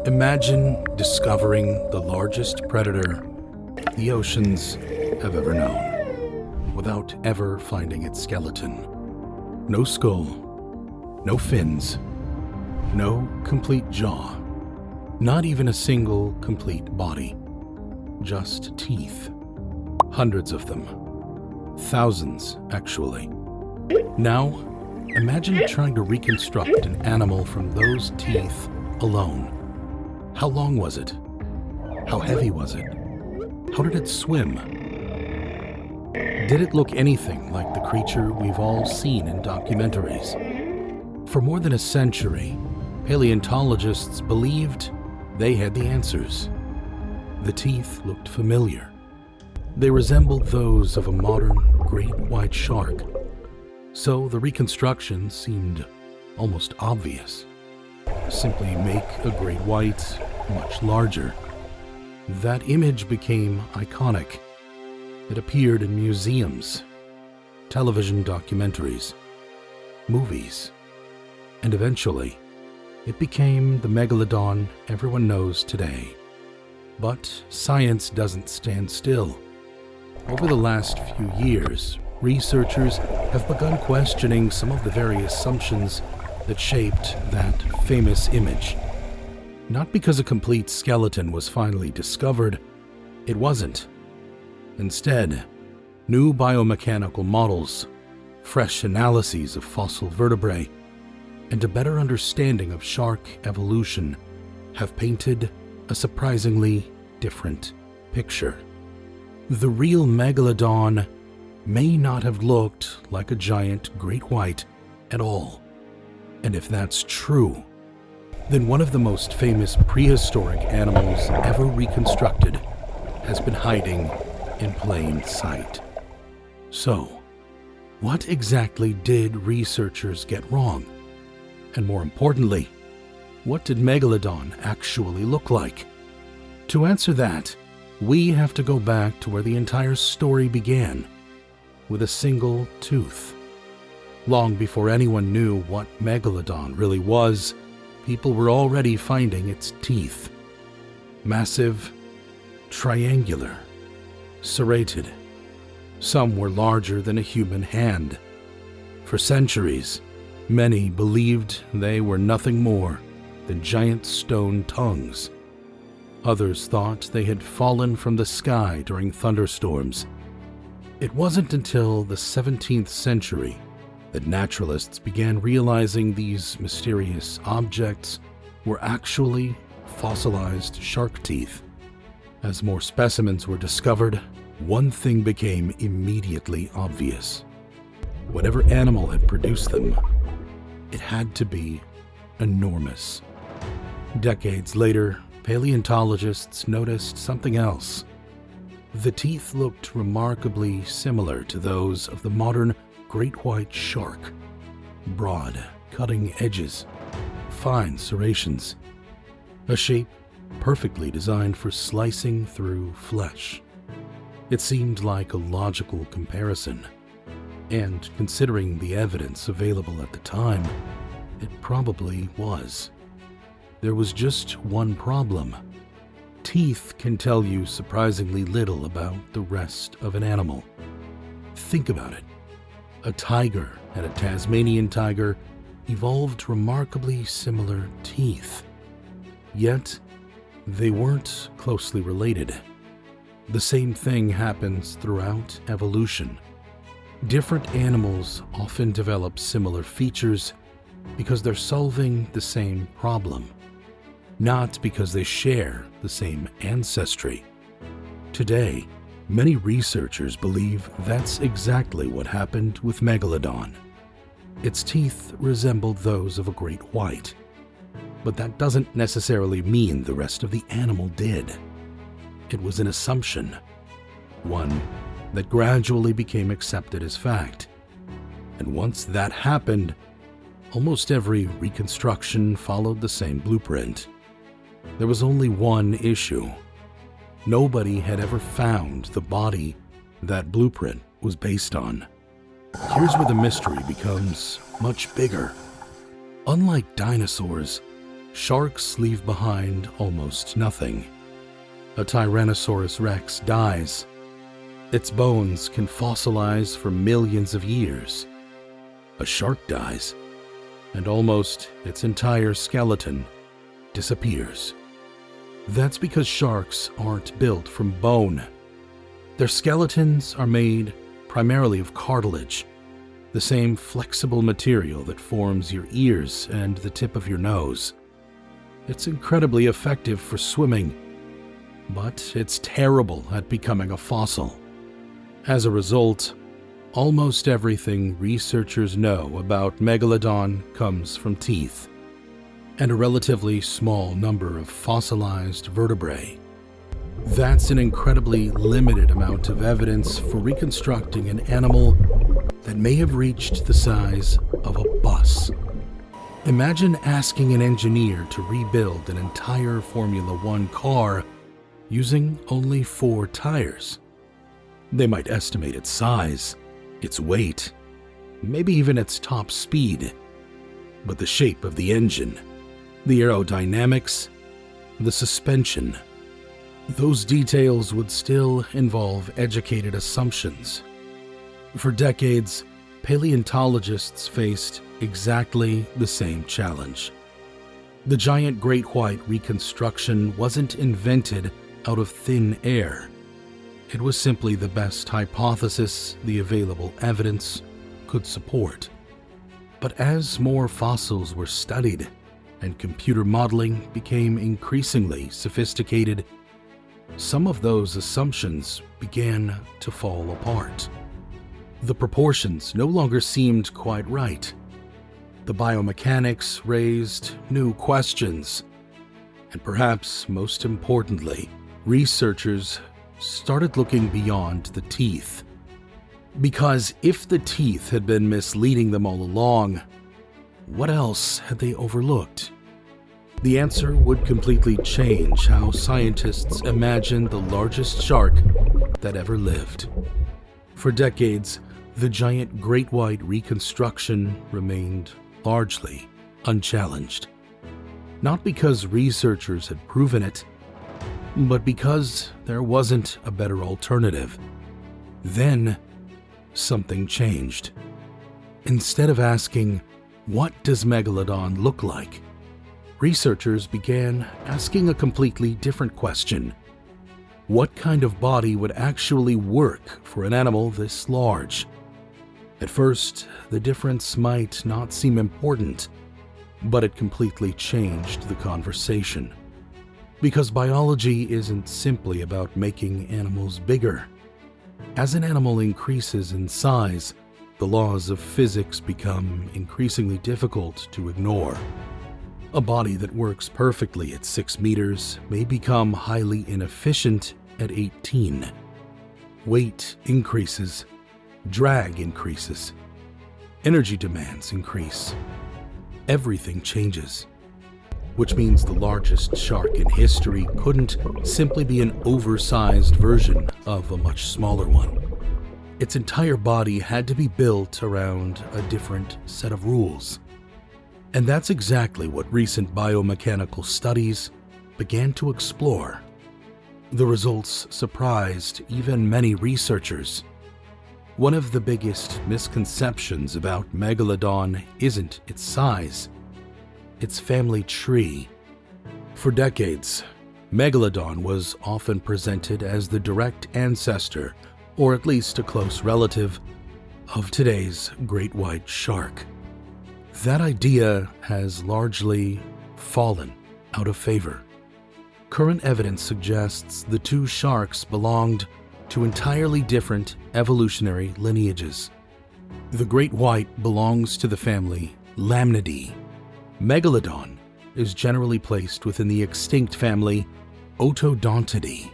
Imagine discovering the largest predator the oceans have ever known, without ever finding its skeleton. No skull, no fins, no complete jaw, not even a single complete body, just teeth. Hundreds of them. Thousands, actually. Now, imagine trying to reconstruct an animal from those teeth alone. How long was it? How heavy was it? How did it swim? Did it look anything like the creature we've all seen in documentaries? For more than a century, paleontologists believed they had the answers. The teeth looked familiar. They resembled those of a modern great white shark. So the reconstruction seemed almost obvious. Simply make a great white much larger. That image became iconic. It appeared in museums, television documentaries, movies, and eventually it became the Megalodon everyone knows today. But science doesn't stand still. Over the last few years, researchers have begun questioning some of the very assumptions that shaped that famous image. Not because a complete skeleton was finally discovered, it wasn't. Instead, new biomechanical models, fresh analyses of fossil vertebrae, and a better understanding of shark evolution have painted a surprisingly different picture. The real Megalodon may not have looked like a giant great white at all. And if that's true, then one of the most famous prehistoric animals ever reconstructed has been hiding in plain sight. So, what exactly did researchers get wrong? And more importantly, what did Megalodon actually look like? To answer that, we have to go back to where the entire story began, with a single tooth. Long before anyone knew what Megalodon really was, people were already finding its teeth. Massive, triangular, serrated. Some were larger than a human hand. For centuries, many believed they were nothing more than giant stone tongues. Others thought they had fallen from the sky during thunderstorms. It wasn't until the 17th century that naturalists began realizing these mysterious objects were actually fossilized shark teeth. As more specimens were discovered, one thing became immediately obvious. Whatever animal had produced them, it had to be enormous. Decades later, paleontologists noticed something else. The teeth looked remarkably similar to those of the modern great white shark. Broad, cutting edges, fine serrations, a shape perfectly designed for slicing through flesh. It seemed like a logical comparison, and considering the evidence available at the time, it probably was. There was just one problem. Teeth can tell you surprisingly little about the rest of an animal. Think about it. A tiger and a Tasmanian tiger evolved remarkably similar teeth. Yet, they weren't closely related. The same thing happens throughout evolution. Different animals often develop similar features because they're solving the same problem, not because they share the same ancestry. Today, many researchers believe that's exactly what happened with Megalodon. Its teeth resembled those of a great white, but that doesn't necessarily mean the rest of the animal did. It was an assumption, one that gradually became accepted as fact. And once that happened, almost every reconstruction followed the same blueprint. There was only one issue. Nobody had ever found the body that blueprint was based on. Here's where the mystery becomes much bigger. Unlike dinosaurs, Sharks leave behind almost nothing. A Tyrannosaurus rex dies. Its bones can fossilize for millions of years. A shark dies, and almost its entire skeleton disappears. That's because sharks aren't built from bone. Their skeletons are made primarily of cartilage, the same flexible material that forms your ears and the tip of your nose. It's incredibly effective for swimming, but it's terrible at becoming a fossil. As a result, almost everything researchers know about Megalodon comes from teeth, and a relatively small number of fossilized vertebrae. That's an incredibly limited amount of evidence for reconstructing an animal that may have reached the size of a bus. Imagine asking an engineer to rebuild an entire Formula One car using only 4 tires. They might estimate its size, its weight, maybe even its top speed. But the shape of the engine, the aerodynamics, the suspension, those details would still involve educated assumptions. For decades, paleontologists faced exactly the same challenge. The giant great white reconstruction wasn't invented out of thin air. It was simply the best hypothesis the available evidence could support. But as more fossils were studied and computer modeling became increasingly sophisticated, some of those assumptions began to fall apart. The proportions no longer seemed quite right. The biomechanics raised new questions. And perhaps most importantly, researchers started looking beyond the teeth. Because if the teeth had been misleading them all along, what else had they overlooked? The answer would completely change how scientists imagined the largest shark that ever lived. For decades, the giant great white reconstruction remained largely unchallenged. Not because researchers had proven it, but because there wasn't a better alternative. Then, something changed. Instead of asking, "What does Megalodon look like?" researchers began asking a completely different question. What kind of body would actually work for an animal this large? At first, the difference might not seem important, but it completely changed the conversation. Because biology isn't simply about making animals bigger. As an animal increases in size, the laws of physics become increasingly difficult to ignore. A body that works perfectly at 6 meters may become highly inefficient at 18. Weight increases, drag increases, energy demands increase. Everything changes, which means the largest shark in history couldn't simply be an oversized version of a much smaller one. Its entire body had to be built around a different set of rules. And that's exactly what recent biomechanical studies began to explore. The results surprised even many researchers. One of the biggest misconceptions about Megalodon isn't its size, its family tree. For decades, Megalodon was often presented as the direct ancestor, or at least a close relative, of today's great white shark. That idea has largely fallen out of favor. Current evidence suggests the two sharks belonged to entirely different evolutionary lineages. The great white belongs to the family Lamnidae. Megalodon is generally placed within the extinct family Otodontidae.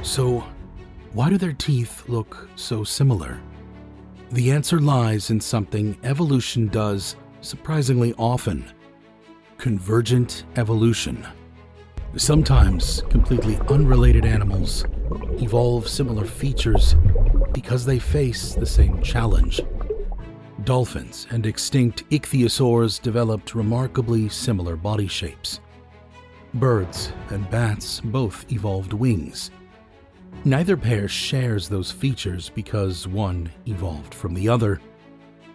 So, why do their teeth look so similar? The answer lies in something evolution does surprisingly often: convergent evolution. Sometimes completely unrelated animals evolve similar features because they face the same challenge. Dolphins and extinct ichthyosaurs developed remarkably similar body shapes. Birds and bats both evolved wings. Neither pair shares those features because one evolved from the other.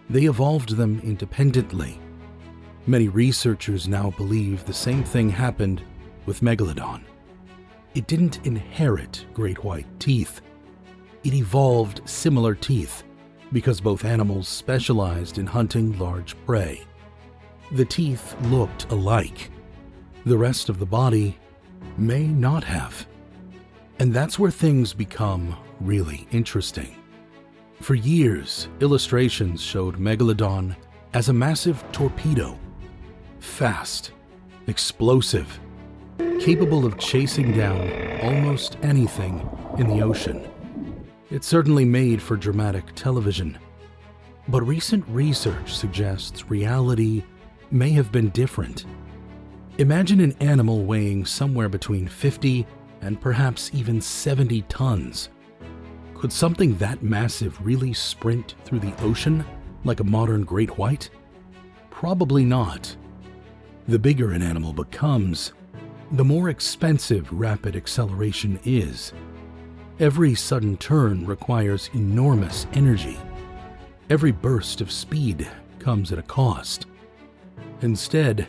They evolved them independently. Many researchers now believe the same thing happened with Megalodon. It didn't inherit great white teeth. It evolved similar teeth because both animals specialized in hunting large prey. The teeth looked alike. The rest of the body may not have. And that's where things become really interesting. For years, illustrations showed Megalodon as a massive torpedo, fast, explosive, capable of chasing down almost anything in the ocean. It certainly made for dramatic television. But recent research suggests reality may have been different. Imagine an animal weighing somewhere between 50 and perhaps even 70 tons. Could something that massive really sprint through the ocean like a modern great white? Probably not. The bigger an animal becomes, the more expensive rapid acceleration is. Every sudden turn requires enormous energy. Every burst of speed comes at a cost. Instead,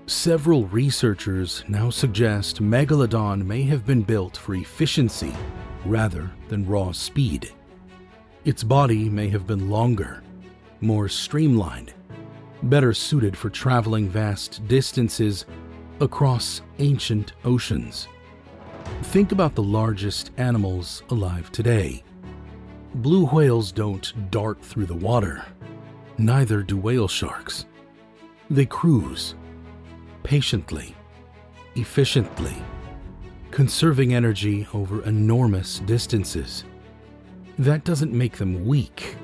several researchers now suggest Megalodon may have been built for efficiency rather than raw speed. Its body may have been longer, more streamlined, better suited for traveling vast distances across ancient oceans. Think about the largest animals alive today. Blue whales don't dart through the water. Neither do whale sharks. They cruise, patiently, efficiently, conserving energy over enormous distances. That doesn't make them weak.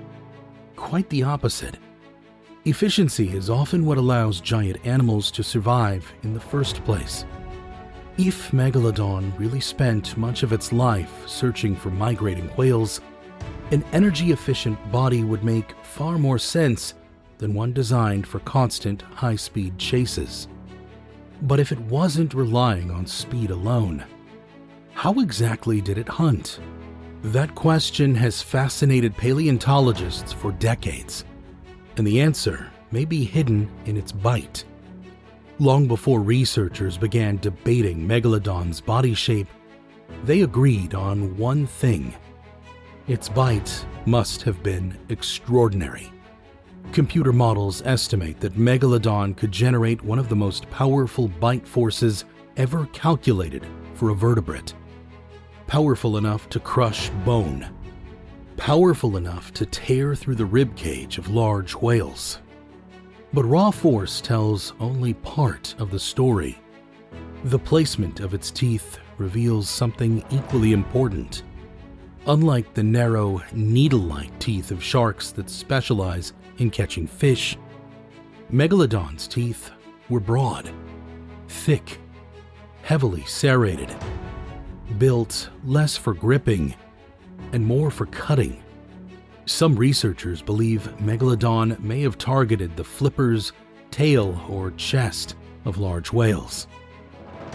Quite the opposite. Efficiency is often what allows giant animals to survive in the first place. If Megalodon really spent much of its life searching for migrating whales, an energy-efficient body would make far more sense than one designed for constant high-speed chases. But if it wasn't relying on speed alone, how exactly did it hunt? That question has fascinated paleontologists for decades, and the answer may be hidden in its bite. Long before researchers began debating Megalodon's body shape, they agreed on one thing. Its bite must have been extraordinary. Computer models estimate that Megalodon could generate one of the most powerful bite forces ever calculated for a vertebrate. Powerful enough to crush bone. Powerful enough to tear through the ribcage of large whales. But raw force tells only part of the story. The placement of its teeth reveals something equally important. Unlike the narrow, needle-like teeth of sharks that specialize in catching fish, Megalodon's teeth were broad, thick, heavily serrated, built less for gripping and more for cutting. Some researchers believe Megalodon may have targeted the flippers, tail, or chest of large whales.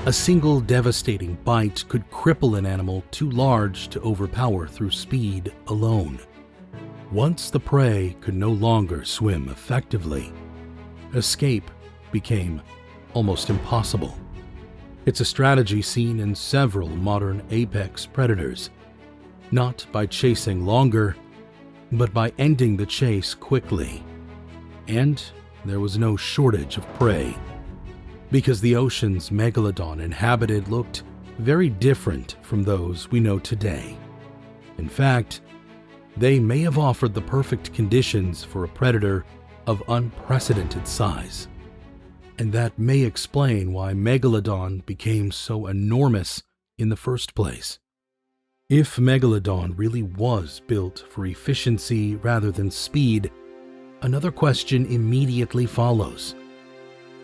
A single devastating bite could cripple an animal too large to overpower through speed alone. Once the prey could no longer swim effectively, escape became almost impossible. It's a strategy seen in several modern apex predators, not by chasing longer, but by ending the chase quickly. And there was no shortage of prey, because the oceans Megalodon inhabited looked very different from those we know today. In fact, they may have offered the perfect conditions for a predator of unprecedented size. And that may explain why Megalodon became so enormous in the first place. If Megalodon really was built for efficiency rather than speed, another question immediately follows.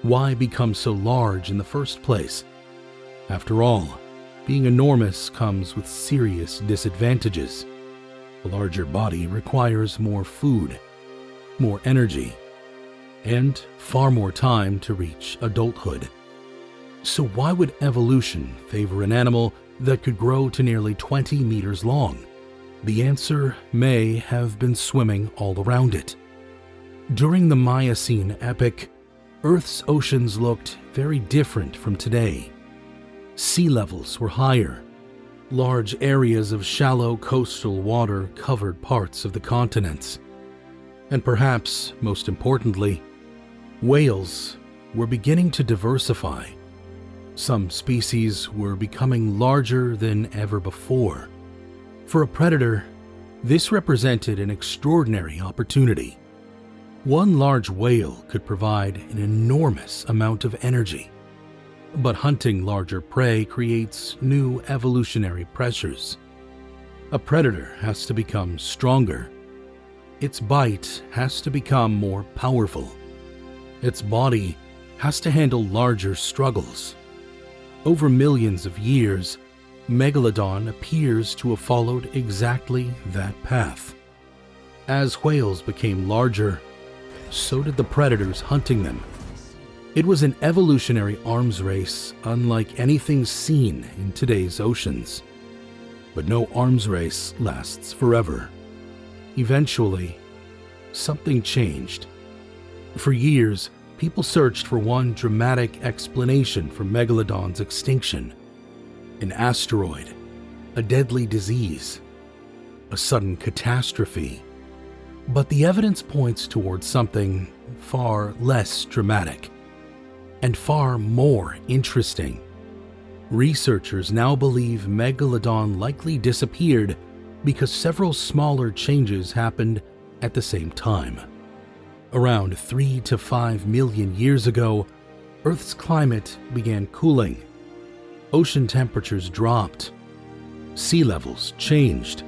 Why become so large in the first place? After all, being enormous comes with serious disadvantages. A larger body requires more food. more energy, and far more time to reach adulthood. So why would evolution favor an animal that could grow to nearly 20 meters long? The answer may have been swimming all around it. During the Miocene epoch, Earth's oceans looked very different from today. Sea levels were higher. Large areas of shallow coastal water covered parts of the continents. And perhaps most importantly, whales were beginning to diversify. Some species were becoming larger than ever before. For a predator, this represented an extraordinary opportunity. One large whale could provide an enormous amount of energy. But hunting larger prey creates new evolutionary pressures. A predator has to become stronger. Its bite has to become more powerful. Its body has to handle larger struggles. Over millions of years, Megalodon appears to have followed exactly that path. As whales became larger, so did the predators hunting them. It was an evolutionary arms race unlike anything seen in today's oceans. But no arms race lasts forever. Eventually, something changed. For years, people searched for one dramatic explanation for Megalodon's extinction. An asteroid, a deadly disease, a sudden catastrophe. But the evidence points towards something far less dramatic and far more interesting. Researchers now believe Megalodon likely disappeared because several smaller changes happened at the same time. Around 3 to 5 million years ago, Earth's climate began cooling. Ocean temperatures dropped. Sea levels changed.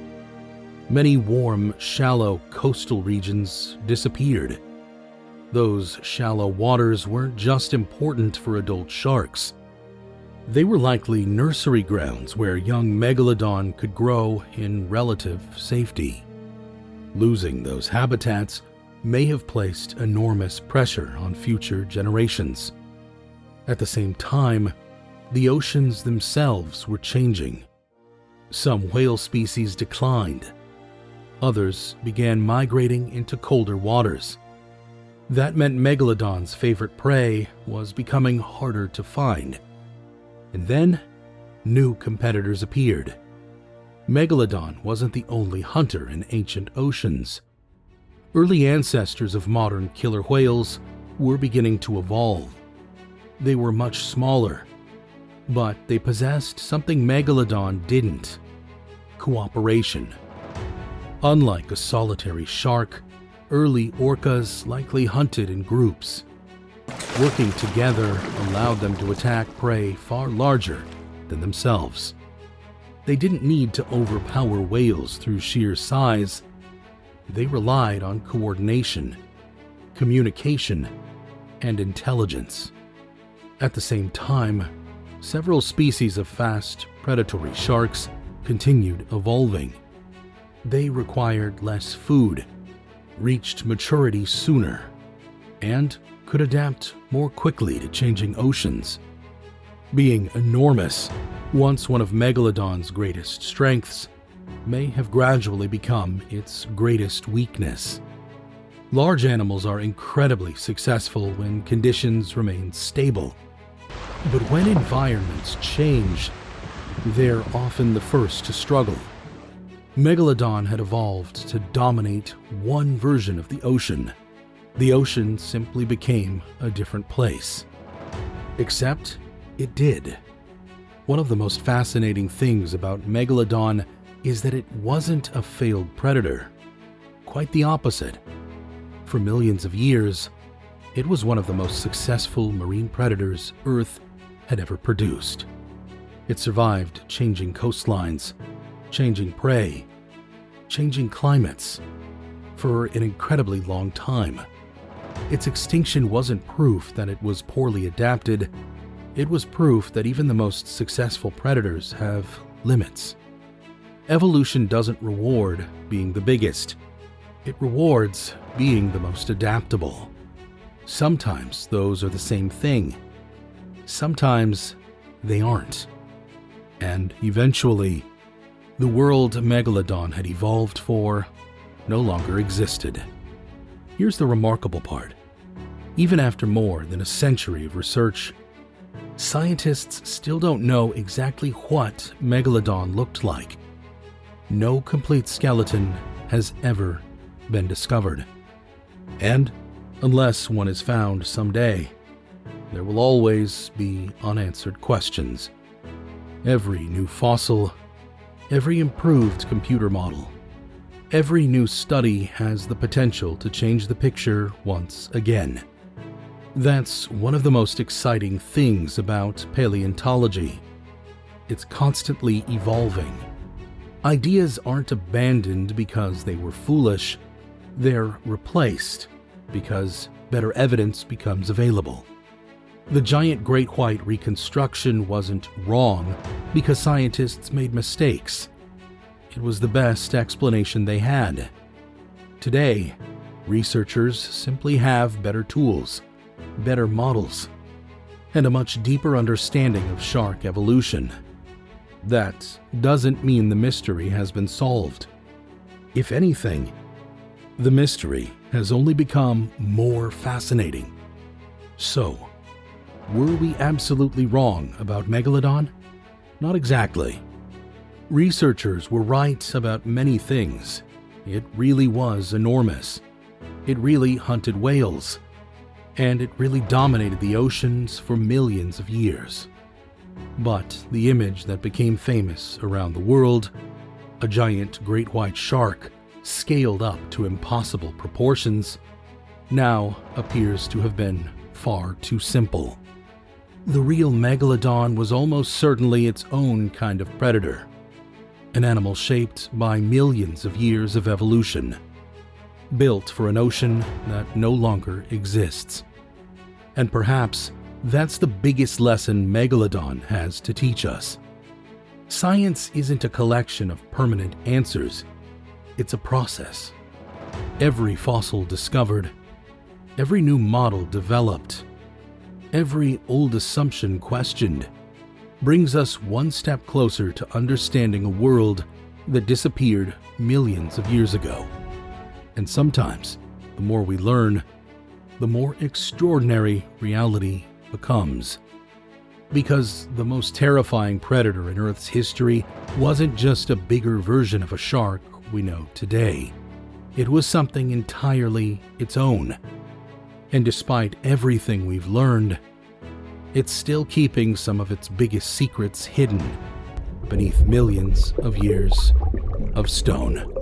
Many warm, shallow coastal regions disappeared. Those shallow waters weren't just important for adult sharks. They were likely nursery grounds where young Megalodon could grow in relative safety. Losing those habitats may have placed enormous pressure on future generations. At the same time, the oceans themselves were changing. Some whale species declined. Others began migrating into colder waters. That meant Megalodon's favorite prey was becoming harder to find. And then, new competitors appeared. Megalodon wasn't the only hunter in ancient oceans. Early ancestors of modern killer whales were beginning to evolve. They were much smaller, but they possessed something Megalodon didn't: cooperation. Unlike a solitary shark, early orcas likely hunted in groups. Working together allowed them to attack prey far larger than themselves. They didn't need to overpower whales through sheer size. They relied on coordination, communication, and intelligence. At the same time, several species of fast, predatory sharks continued evolving. They required less food, reached maturity sooner, and could adapt more quickly to changing oceans. Being enormous, once one of Megalodon's greatest strengths, may have gradually become its greatest weakness. Large animals are incredibly successful when conditions remain stable. But when environments change, they're often the first to struggle. Megalodon had evolved to dominate one version of the ocean. The ocean simply became a different place. Except it did. One of the most fascinating things about Megalodon is that it wasn't a failed predator. Quite the opposite. For millions of years, it was one of the most successful marine predators Earth had ever produced. It survived changing coastlines, changing prey, changing climates for an incredibly long time. Its extinction wasn't proof that it was poorly adapted. It was proof that even the most successful predators have limits. Evolution doesn't reward being the biggest. It rewards being the most adaptable. Sometimes those are the same thing. Sometimes they aren't. And eventually, the world Megalodon had evolved for no longer existed. Here's the remarkable part. Even after more than a century of research, scientists still don't know exactly what Megalodon looked like. No complete skeleton has ever been discovered. And unless one is found someday, there will always be unanswered questions. Every new fossil, every improved computer model, every new study has the potential to change the picture once again. That's one of the most exciting things about paleontology. It's constantly evolving. Ideas aren't abandoned because they were foolish. They're replaced because better evidence becomes available. The giant great white reconstruction wasn't wrong because scientists made mistakes. It was the best explanation they had. Today, researchers simply have better tools, better models, and a much deeper understanding of shark evolution. That doesn't mean the mystery has been solved. If anything, the mystery has only become more fascinating. So, were we absolutely wrong about Megalodon? Not exactly. Researchers were right about many things. It really was enormous. It really hunted whales. And it really dominated the oceans for millions of years. But the image that became famous around the world, a giant great white shark scaled up to impossible proportions, now appears to have been far too simple. The real Megalodon was almost certainly its own kind of predator, an animal shaped by millions of years of evolution, built for an ocean that no longer exists. And perhaps that's the biggest lesson Megalodon has to teach us. Science isn't a collection of permanent answers. It's a process. Every fossil discovered, every new model developed, every old assumption questioned, brings us one step closer to understanding a world that disappeared millions of years ago. And sometimes, the more we learn, the more extraordinary reality becomes. Because the most terrifying predator in Earth's history wasn't just a bigger version of a shark we know today. It was something entirely its own. And despite everything we've learned, it's still keeping some of its biggest secrets hidden beneath millions of years of stone.